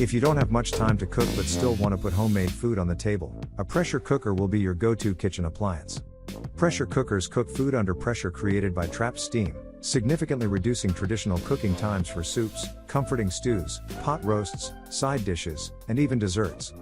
If you don't have much time to cook but still want to put homemade food on the table, a pressure cooker will be your go-to kitchen appliance. Pressure cookers cook food under pressure created by trapped steam, significantly reducing traditional cooking times for soups, comforting stews, pot roasts, side dishes, and even desserts.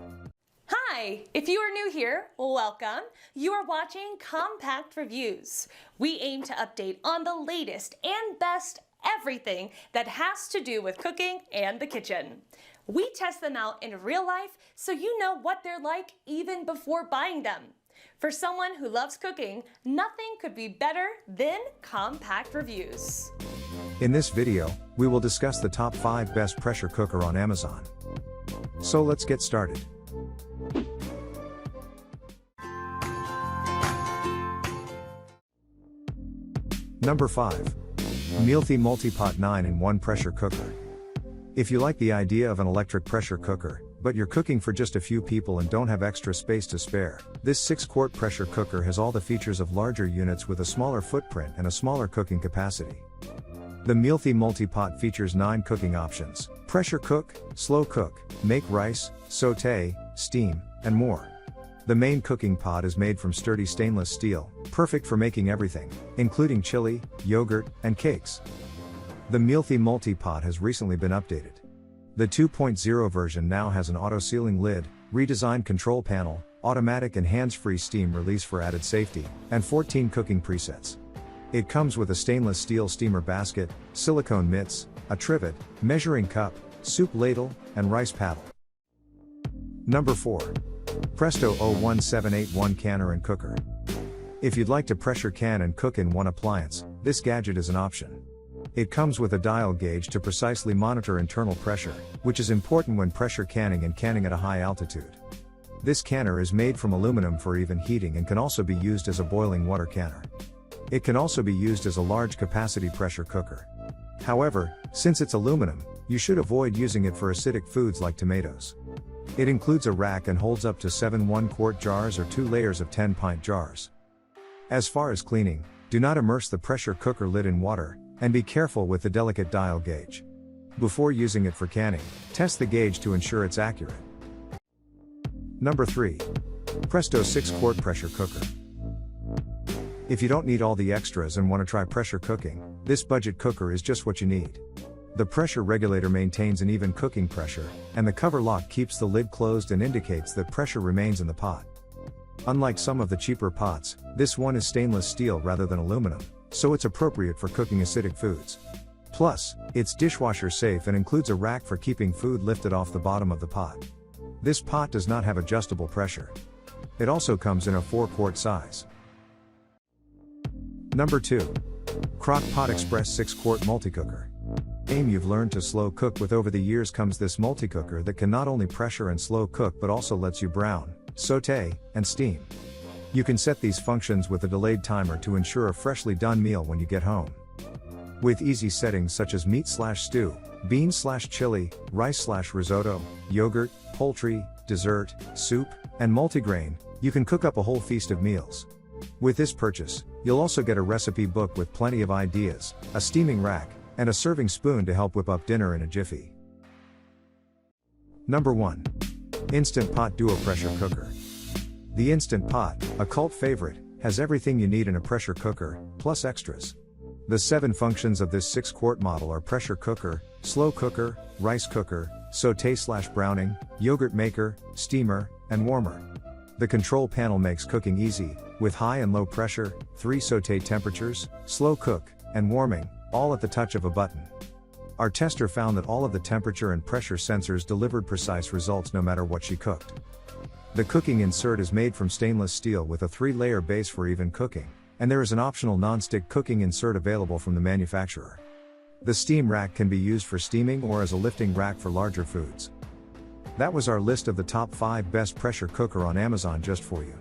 Hi! If you are new here, welcome. You are watching Compact Reviews. We aim to update on the latest and best everything that has to do with cooking and the kitchen. We test them out in real life so you know what they're like even before buying them. For someone who loves cooking, nothing could be better than Compact Reviews. In this video, we will discuss the top 5 best pressure cooker on Amazon. So let's get started. Number 5. Mealthy MultiPot 9-in-1 Pressure Cooker. If you like the idea of an electric pressure cooker, but you're cooking for just a few people and don't have extra space to spare, this 6-quart pressure cooker has all the features of larger units with a smaller footprint and a smaller cooking capacity. The Mealthy MultiPot features 9 cooking options: pressure cook, slow cook, make rice, sauté, steam, and more. The main cooking pot is made from sturdy stainless steel, perfect for making everything, including chili, yogurt, and cakes. The Mealthy MultiPot has recently been updated. The 2.0 version now has an auto-sealing lid, redesigned control panel, automatic and hands-free steam release for added safety, and 14 cooking presets. It comes with a stainless steel steamer basket, silicone mitts, a trivet, measuring cup, soup ladle, and rice paddle. Number 4. Presto 01781 Canner and Cooker. If you'd like to pressure can and cook in one appliance, this gadget is an option. It comes with a dial gauge to precisely monitor internal pressure, which is important when pressure canning and canning at a high altitude. This canner is made from aluminum for even heating and can also be used as a boiling water canner. It can also be used as a large capacity pressure cooker. However, since it's aluminum, you should avoid using it for acidic foods like tomatoes. It includes a rack and holds up to 7 1-quart jars or 2 layers of 10-pint jars. As far as cleaning, do not immerse the pressure cooker lid in water, and be careful with the delicate dial gauge. Before using it for canning, test the gauge to ensure it's accurate. Number 3. Presto 6-quart Pressure Cooker. If you don't need all the extras and want to try pressure cooking, this budget cooker is just what you need. The pressure regulator maintains an even cooking pressure, and the cover lock keeps the lid closed and indicates that pressure remains in the pot. Unlike some of the cheaper pots, this one is stainless steel rather than aluminum, so it's appropriate for cooking acidic foods. Plus, it's dishwasher safe and includes a rack for keeping food lifted off the bottom of the pot. This pot does not have adjustable pressure. It also comes in a 4-quart size. Number 2. Crock-Pot Express 6-quart Multicooker. You've learned to slow cook with. Over the years comes this multicooker that can not only pressure and slow cook but also lets you brown, sauté, and steam. You can set these functions with a delayed timer to ensure a freshly done meal when you get home. With easy settings such as meat/stew, beans/chili, rice/risotto, yogurt, poultry, dessert, soup, and multigrain, you can cook up a whole feast of meals. With this purchase, you'll also get a recipe book with plenty of ideas, a steaming rack, and a serving spoon to help whip up dinner in a jiffy. Number 1. Instant Pot Duo Pressure Cooker. The Instant Pot, a cult favorite, has everything you need in a pressure cooker, plus extras. The 7 functions of this 6-quart model are pressure cooker, slow cooker, rice cooker, sauté/browning, yogurt maker, steamer, and warmer. The control panel makes cooking easy, with high and low pressure, 3 sauté temperatures, slow cook, and warming, all at the touch of a button. Our tester found that all of the temperature and pressure sensors delivered precise results no matter what she cooked. The cooking insert is made from stainless steel with a 3-layer base for even cooking, and there is an optional non-stick cooking insert available from the manufacturer. The steam rack can be used for steaming or as a lifting rack for larger foods. That was our list of the top 5 best pressure cooker on Amazon just for you.